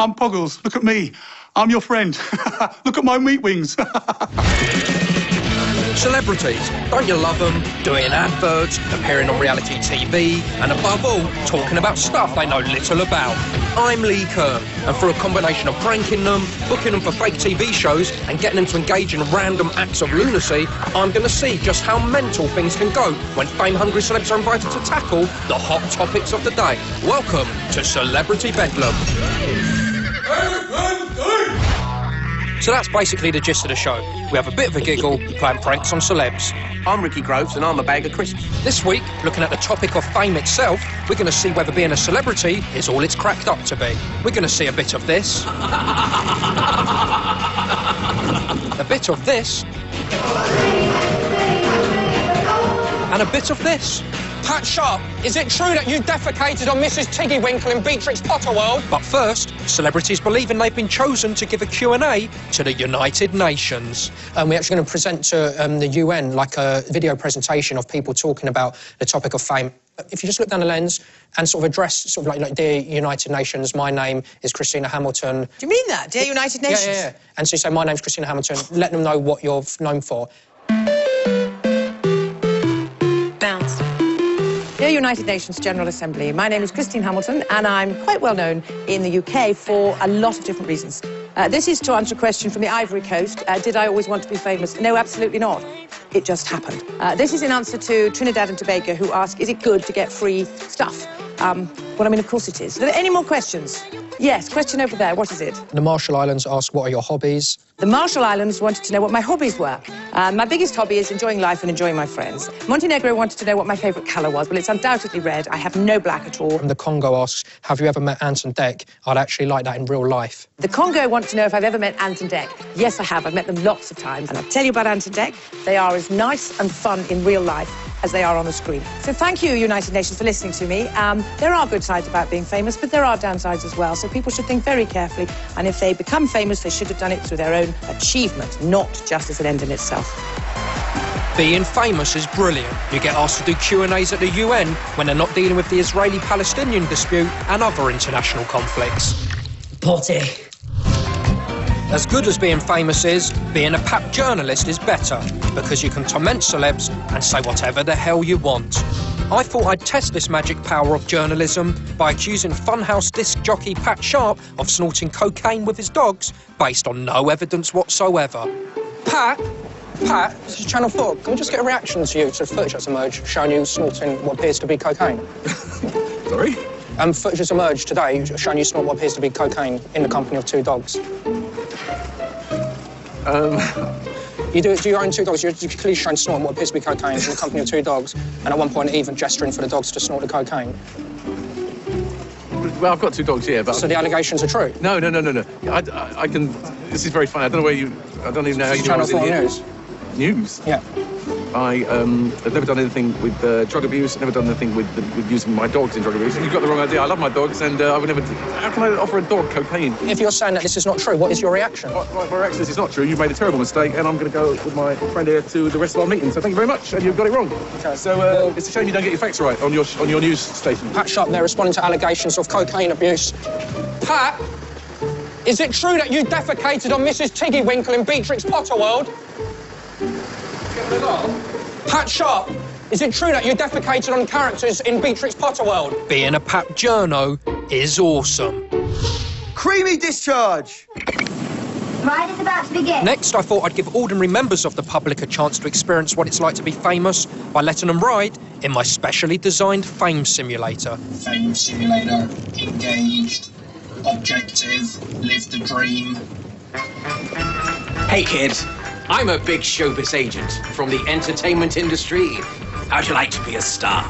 I'm Poggles. Look at me. I'm your friend. Look at my meat wings. Celebrities, don't you love them? Doing adverts, appearing on reality TV, and above all, talking about stuff they know little about. I'm Lee Kern, and through a combination of pranking them, booking them for fake TV shows, and getting them to engage in random acts of lunacy, I'm going to see just how mental things can go when fame-hungry celebs are invited to tackle the hot topics of the day. Welcome to Celebrity Bedlam. So that's basically the gist of the show. We have a bit of a giggle, playing pranks on celebs. I'm Ricky Groves and I'm a bag of crisps. This week, looking at the topic of fame itself, we're going to see whether being a celebrity is all it's cracked up to be. We're going to see a bit of this. A bit of this. And a bit of this. Pat Sharp, is it true that you defecated on Mrs. Tiggywinkle in Beatrix Potterworld? But first, celebrities believing they've been chosen to give a Q&A to the United Nations. We're actually going to present to the UN, like a video presentation of people talking about the topic of fame. If you just look down the lens and sort of address, sort of like Dear United Nations, my name is Christina Hamilton. Do you mean that, Dear United Nations? Yeah. And so you say, my name's Christina Hamilton, let them know what you're known for. Bounce. Dear United Nations General Assembly, my name is Christine Hamilton and I'm quite well known in the UK for a lot of different reasons. This is to answer a question from the Ivory Coast. Did I always want to be famous? No, absolutely not. It just happened. This is in answer to Trinidad and Tobago, who ask, is it good to get free stuff? Well, I mean, of course it is. Are there any more questions? Yes, question over there. What is it? The Marshall Islands ask, what are your hobbies? The Marshall Islands wanted to know what my hobbies were. My biggest hobby is enjoying life and enjoying my friends. Montenegro wanted to know what my favourite colour was. Well, it's undoubtedly red. I have no black at all. And the Congo asks, have you ever met Ant and Dec? I'd actually like that in real life. The Congo want to know if I've ever met Ant and Dec. Yes, I have. I've met them lots of times. And I'll tell you about Ant and Dec. They are as nice and fun in real life as they are on the screen. So thank you, United Nations, for listening to me. There are good sides about being famous, but there are downsides as well. So people should think very carefully. And if they become famous, they should have done it through their own achievement, not just as an end in itself. Being famous is brilliant. You get asked to do Q&As at the UN when they're not dealing with the Israeli-Palestinian dispute and other international conflicts. Potty. As good as being famous is, being a pap journalist is better, because you can torment celebs and say whatever the hell you want. I thought I'd test this magic power of journalism by accusing Funhouse disc jockey Pat Sharp of snorting cocaine with his dogs, based on no evidence whatsoever. Pat, this is Channel 4. Can we just get a reaction to you to footage that's emerged showing you snorting what appears to be cocaine? Sorry? Footage has emerged today showing you snort what appears to be cocaine in the company of two dogs. You do your own two dogs. You're clearly showing snorting what appears to be cocaine in the company of two dogs, and at one point even gesturing for the dogs to snort the cocaine. Well, I've got two dogs here, but... So the allegations are true? No. I can... This is very funny. I don't know where you... I don't even know how you... Channel 4 News. News? Yeah. I've never done anything with drug abuse, never done anything with using my dogs in drug abuse. You've got the wrong idea. I love my dogs, and I would never... How can I offer a dog cocaine? If you're saying that this is not true, what is your reaction? My reaction is it's not true. You've made a terrible mistake, and I'm going to go with my friend here to the rest of our meeting. So thank you very much, and you've got it wrong. Okay. So it's a shame you don't get your facts right on your news station. Pat Sharp there responding to allegations of cocaine abuse. Pat, is it true that you defecated on Mrs. Tiggywinkle in Beatrix Potterworld? Pat Sharp, is it true that you defecated on characters in Beatrix Potterworld? Being a pap journo is awesome. Creamy discharge! Ride is about to begin. Next, I thought I'd give ordinary members of the public a chance to experience what it's like to be famous by letting them ride in my specially designed Fame Simulator. Fame Simulator, engaged, objective, live the dream. Hey, kids. I'm a big showbiz agent from the entertainment industry. How'd you like to be a star?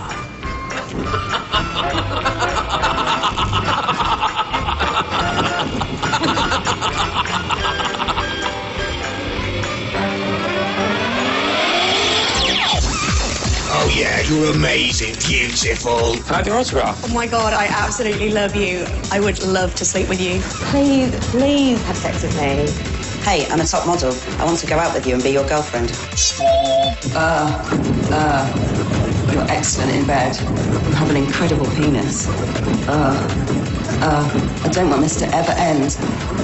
Oh yeah, you're amazing, beautiful. Can I have your autograph? Oh my God, I absolutely love you. I would love to sleep with you. Please have sex with me. Hey, I'm a top model. I want to go out with you and be your girlfriend. You're excellent in bed. You have an incredible penis. I don't want this to ever end.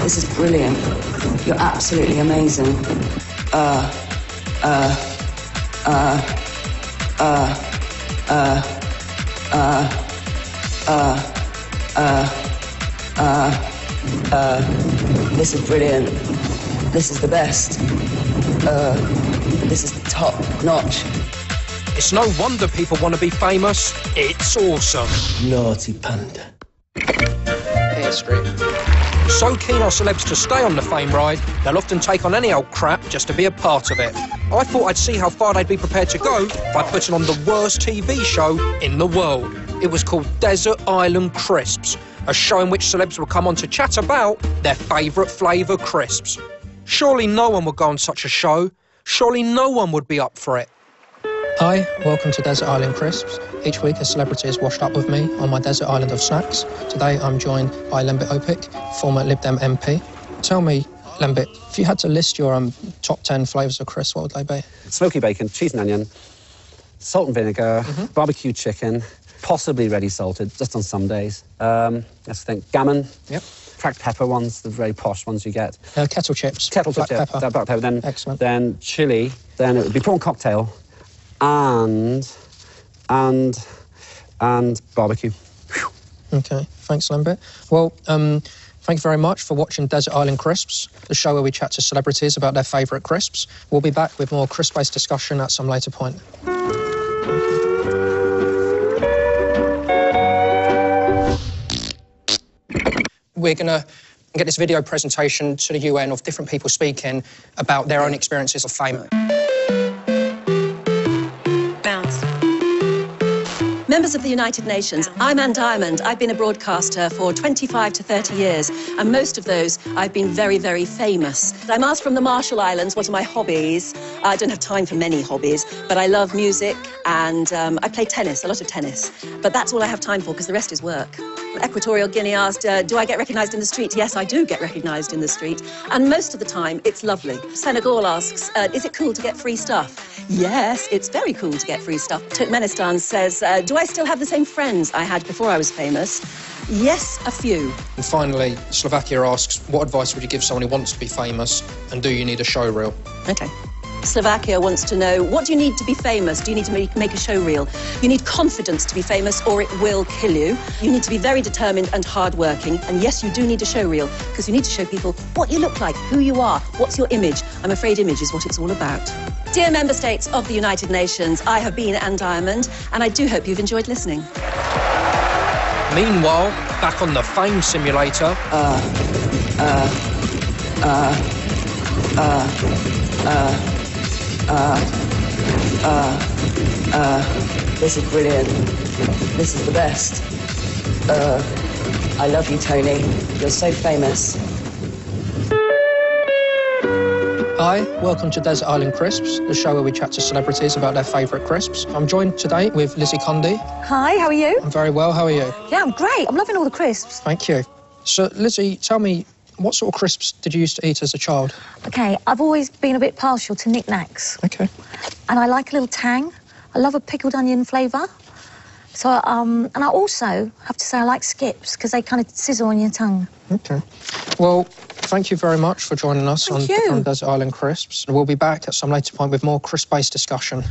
This is brilliant. You're absolutely amazing. This is brilliant. This is the best. This is top notch. It's no wonder people want to be famous. It's awesome. Naughty panda. History. So keen are celebs to stay on the fame ride, they'll often take on any old crap just to be a part of it. I thought I'd see how far they'd be prepared to go by putting on the worst TV show in the world. It was called Desert Island Crisps, a show in which celebs would come on to chat about their favourite flavour crisps. Surely no one would go on such a show. Surely no one would be up for it. Hi, welcome to Desert Island Crisps. Each week a celebrity is washed up with me on my desert island of snacks. Today I'm joined by Lembit Opik, former Lib Dem MP. Tell me, Lembit, if you had to list your top 10 flavours of crisps, what would they be? Smoky bacon, cheese and onion, salt and vinegar, barbecue chicken, possibly ready salted, just on some days. Let's think, gammon. Yep. Cracked pepper ones, the very posh ones you get. Kettle chips. Kettle black chips, pepper. Black pepper. Then, excellent. Then chilli. Then it would be prawn cocktail, and barbecue. Whew. Okay, thanks, Lembit. Well, thank you very much for watching Desert Island Crisps, the show where we chat to celebrities about their favourite crisps. We'll be back with more crisp-based discussion at some later point. We're going to get this video presentation to the UN of different people speaking about their own experiences of fame. Bounce. Members of the United Nations, I'm Anne Diamond. I've been a broadcaster for 25 to 30 years, and most of those I've been very, very famous. I'm asked from the Marshall Islands, what are my hobbies? I don't have time for many hobbies, but I love music and I play tennis, a lot of tennis. But that's all I have time for because the rest is work. Equatorial Guinea asked, do I get recognised in the street? Yes, I do get recognised in the street, and most of the time it's lovely. Senegal asks, is it cool to get free stuff? Yes, it's very cool to get free stuff. Turkmenistan says, do I still have the same friends I had before I was famous? Yes, a few. And finally, Slovakia asks, what advice would you give someone who wants to be famous, and do you need a show reel? Okay. Slovakia wants to know, what do you need to be famous? Do you need to make a show reel? You need confidence to be famous or it will kill you. You need to be very determined and hardworking. And yes, you do need a show reel because you need to show people what you look like, who you are, what's your image. I'm afraid image is what it's all about. Dear Member States of the United Nations, I have been Anne Diamond and I do hope you've enjoyed listening. Meanwhile, back on the Fame Simulator... This is brilliant. This is the best. I love you, Tony. You're so famous. Hi, welcome to Desert Island Crisps, the show where we chat to celebrities about their favourite crisps. I'm joined today with Lizzie Condi. Hi, how are you? I'm very well, how are you? Yeah, I'm great. I'm loving all the crisps. Thank you. So, Lizzie, tell me, what sort of crisps did you used to eat as a child? OK, I've always been a bit partial to knick-knacks. OK. And I like a little tang. I love a pickled onion flavour. So, and I also have to say I like skips because they kind of sizzle on your tongue. OK. Well, thank you very much for joining us on Desert Island Crisps. We'll be back at some later point with more crisp-based discussion.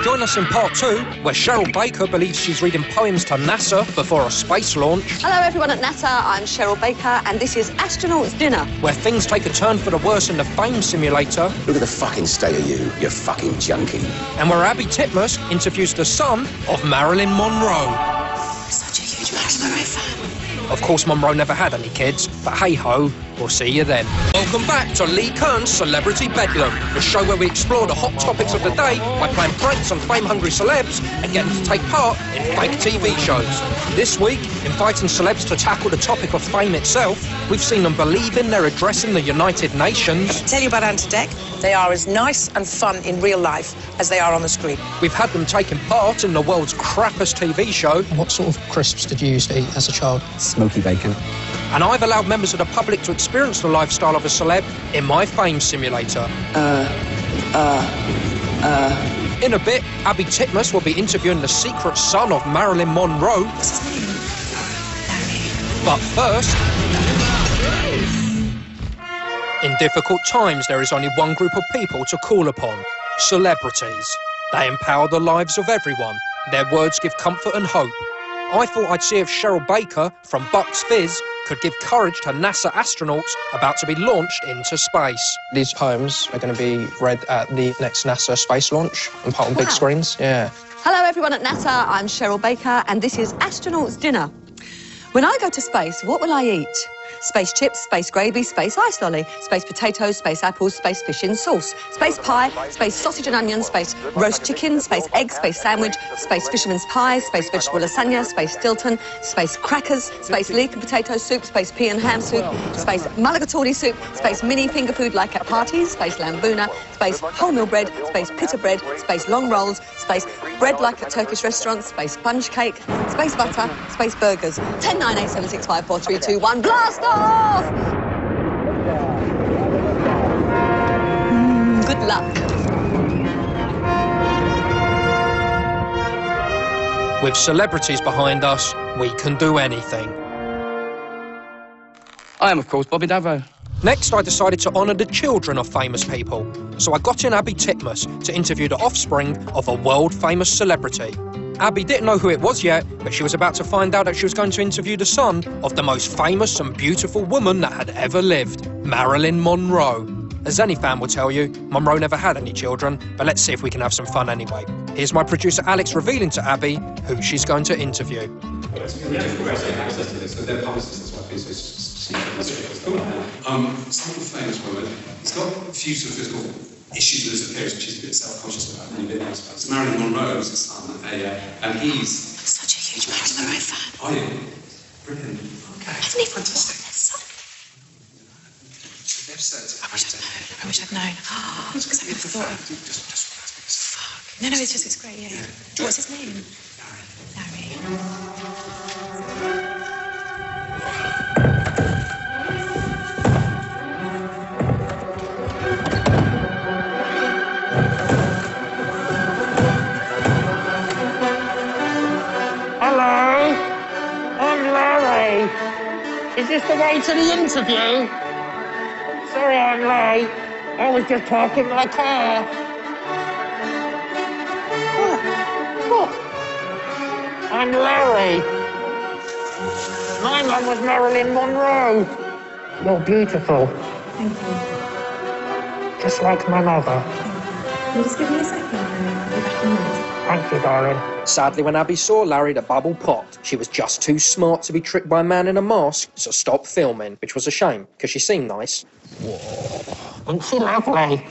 Join us in part 2, where Cheryl Baker believes she's reading poems to NASA before a space launch. Hello everyone at NASA, I'm Cheryl Baker and this is Astronaut's Dinner. Where things take a turn for the worse in the Fame Simulator. Look at the fucking state of you fucking junkie. And where Abby Titmus interviews the son of Marilyn Monroe. Such a huge Marilyn Monroe fan. Of course, Monroe never had any kids, but hey-ho, we'll see you then. Welcome back to Lee Kern's Celebrity Bedlam, the show where we explore the hot topics of the day by playing pranks on fame-hungry celebs and getting to take part in fake TV shows. This week, inviting celebs to tackle the topic of fame itself, we've seen them believing they're addressing the United Nations. Tell you about Antidec. They are as nice and fun in real life as they are on the screen. We've had them taking part in the world's crappiest TV show. What sort of crisps did you used to eat as a child? Smoky bacon. And I've allowed members of the public to experience the lifestyle of a celeb in my Fame Simulator. In a bit, Abby Titmus will be interviewing the secret son of Marilyn Monroe. But first, in difficult times, there is only one group of people to call upon: celebrities. They empower the lives of everyone. Their words give comfort and hope. I thought I'd see if Cheryl Baker from Bucks Fizz could give courage to NASA astronauts about to be launched into space. These poems are going to be read at the next NASA space launch and put on big screens. Yeah. Hello, everyone at NASA. I'm Cheryl Baker, and this is Astronaut's Dinner. When I go to space, what will I eat? Space chips, space gravy, space ice lolly, space potatoes, space apples, space fish in sauce, space pie, space sausage and onion, space roast chicken, space egg, space sandwich, space fisherman's pie, space vegetable lasagna, space Stilton, space crackers, space leek and potato soup, space pea and ham soup, space mulligatawny soup, space mini finger food like at parties, space lambuna, space wholemeal bread, space pita bread, space long rolls, space bread like at Turkish restaurants, space sponge cake, space butter, space burgers. 10, 9, 8, 7, 6, 5, 4, 3, 2, 1, blast off! Good luck. With celebrities behind us, we can do anything. I am, of course, Bobby Davo. Next, I decided to honour the children of famous people. So I got in Abby Titmus to interview the offspring of a world-famous celebrity. Abby didn't know who it was yet, but she was about to find out that she was going to interview the son of the most famous and beautiful woman that had ever lived, Marilyn Monroe. As any fan will tell you, Monroe never had any children, but let's see if we can have some fun anyway. Here's my producer Alex revealing to Abby who she's going to interview. Some famous woman, he's got a few sort of physical issues with his appearance, which he's a bit self-conscious about, and a bit I suppose. Marilyn Monroe is his son, and he's such a huge Marilyn Monroe fan. Are you? Brilliant. Okay. Hasn't he from son? They've said. I wish I'd known. Because I never thought of. Fuck. No, it's great, yeah. What's his name? Larry. Is this the way to the interview? Sorry I'm late. I was just parking my car. Oh. I'm Larry. My mum was Marilyn Monroe. You're beautiful. Thank you. Just like my mother. Can you just give me a second? I'll be back in a minute. Thank you, darling. Sadly, when Abby saw Larry, the bubble popped. She was just too smart to be tricked by a man in a mask, so stopped filming, which was a shame, because she seemed nice. Whoa. Isn't she lovely?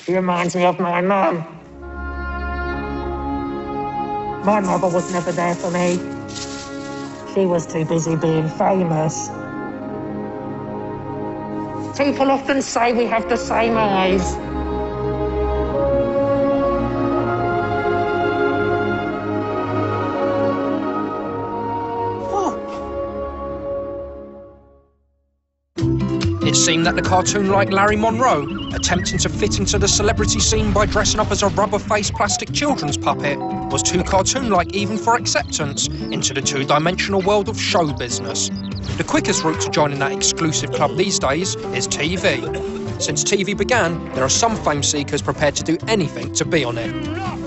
She reminds me of my mum. My mother was never there for me. She was too busy being famous. People often say we have the same eyes. It seemed that the cartoon-like Larry Monroe, attempting to fit into the celebrity scene by dressing up as a rubber-faced plastic children's puppet, was too cartoon-like even for acceptance into the two-dimensional world of show business. The quickest route to joining that exclusive club these days is TV. Since TV began, there are some fame seekers prepared to do anything to be on it.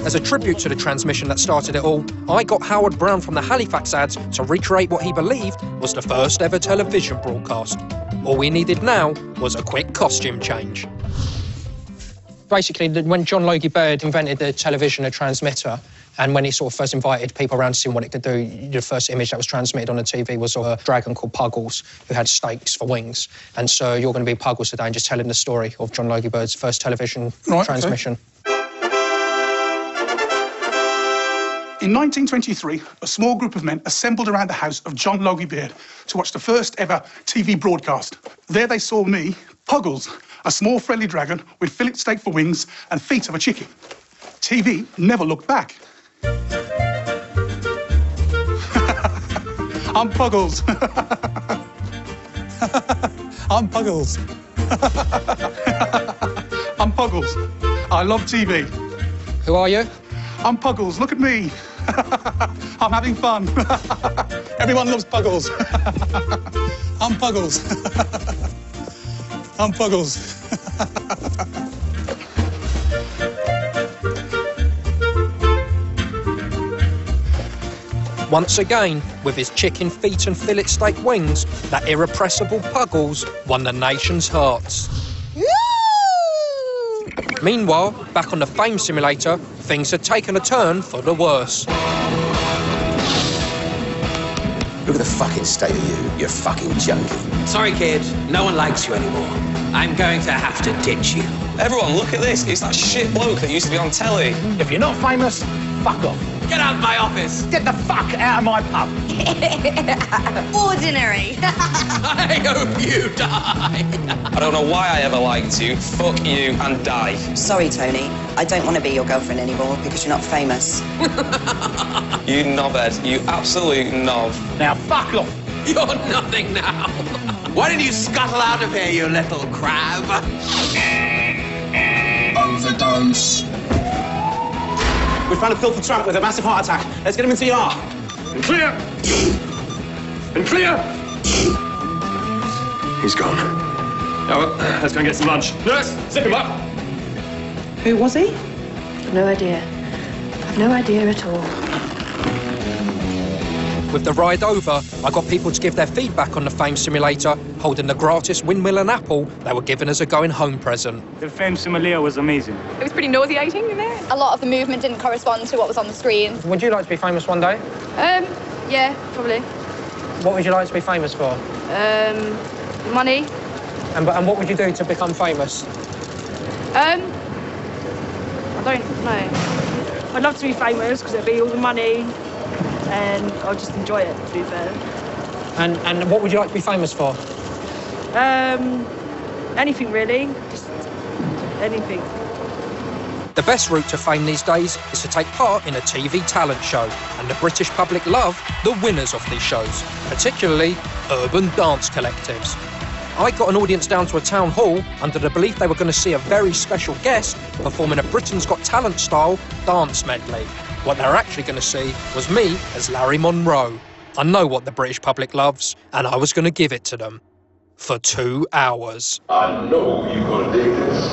As a tribute to the transmission that started it all, I got Howard Brown from the Halifax ads to recreate what he believed was the first ever television broadcast. All we needed now was a quick costume change. Basically, when John Logie Baird invented the television, a transmitter, and when he sort of first invited people around to see what it could do, the first image that was transmitted on the TV was of a dragon called Puggles, who had stakes for wings. And so you're going to be Puggles today and just telling the story of John Logie Baird's first television transmission. Okay. In 1923, a small group of men assembled around the house of John Logie Baird to watch the first ever TV broadcast. There they saw me, Puggles, a small friendly dragon with fillet steak for wings and feet of a chicken. TV never looked back. I'm Puggles. I'm Puggles. I'm Puggles. I love TV. Who are you? I'm Puggles. Look at me. I'm having fun. Everyone loves Puggles. I'm Puggles. I'm Puggles. Once again, with his chicken feet and fillet steak wings, that irrepressible Puggles won the nation's hearts. Meanwhile, back on the Fame simulator, things had taken a turn for the worse. Look at the fucking state of you fucking junkie. Sorry, kid. No one likes you anymore. I'm going to have to ditch you. Everyone, look at this. It's that shit bloke that used to be on telly. If you're not famous, fuck off. Get out of my office. Get the fuck out of my pub. Ordinary. I hope you die. I don't know why I ever liked you. Fuck you and die. Sorry, Tony. I don't want to be your girlfriend anymore because you're not famous. You knobhead. You absolute knob. Now fuck off. You're nothing now. Why didn't you scuttle out of here, you little crab? Overdose. We found a filthy tramp with a massive heart attack. Let's get him into ER. And clear! And clear! He's gone. Oh, well, let's go and get some lunch. Nurse, zip him up! Who was he? No idea. I've no idea at all. With the ride over, I got people to give their feedback on the Fame simulator, holding the gratis windmill and apple they were given as a going-home present. The Fame simulator was amazing. It was pretty nauseating, isn't it? A lot of the movement didn't correspond to what was on the screen. Would you like to be famous one day? Yeah, probably. What would you like to be famous for? Money. And what would you do to become famous? I don't know. I'd love to be famous because it'd be all the money and I'll just enjoy it, to be fair. And what would you like to be famous for? Anything really, just anything. The best route to fame these days is to take part in a TV talent show, and the British public love the winners of these shows, particularly urban dance collectives. I got an audience down to a town hall under the belief they were going to see a very special guest performing a Britain's Got Talent style dance medley. What they were actually going to see was me as Larry Monroe. I know what the British public loves, and I was going to give it to them. For 2 hours. I know you're gonna dig this.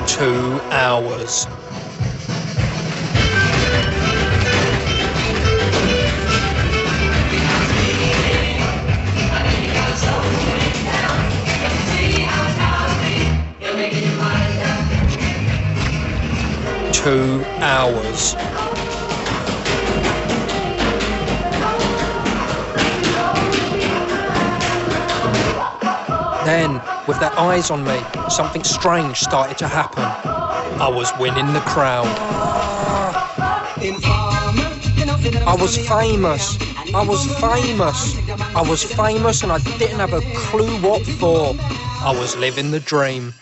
Two hours. Two hours. Then, with their eyes on me, something strange started to happen. I was winning the crowd. I was famous. I was famous. I was famous and I didn't have a clue what for. I was living the dream.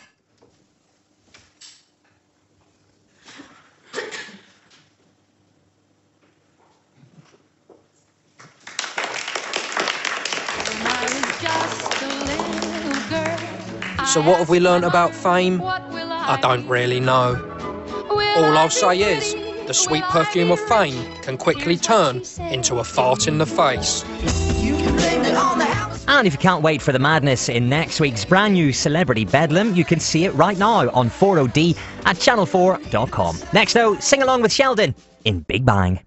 So what have we learnt about fame? I don't really know. All I'll say is, the sweet perfume of fame can quickly turn into a fart in the face. And if you can't wait for the madness in next week's brand new Celebrity Bedlam, you can see it right now on 4OD at channel4.com. Next though, sing along with Sheldon in Big Bang.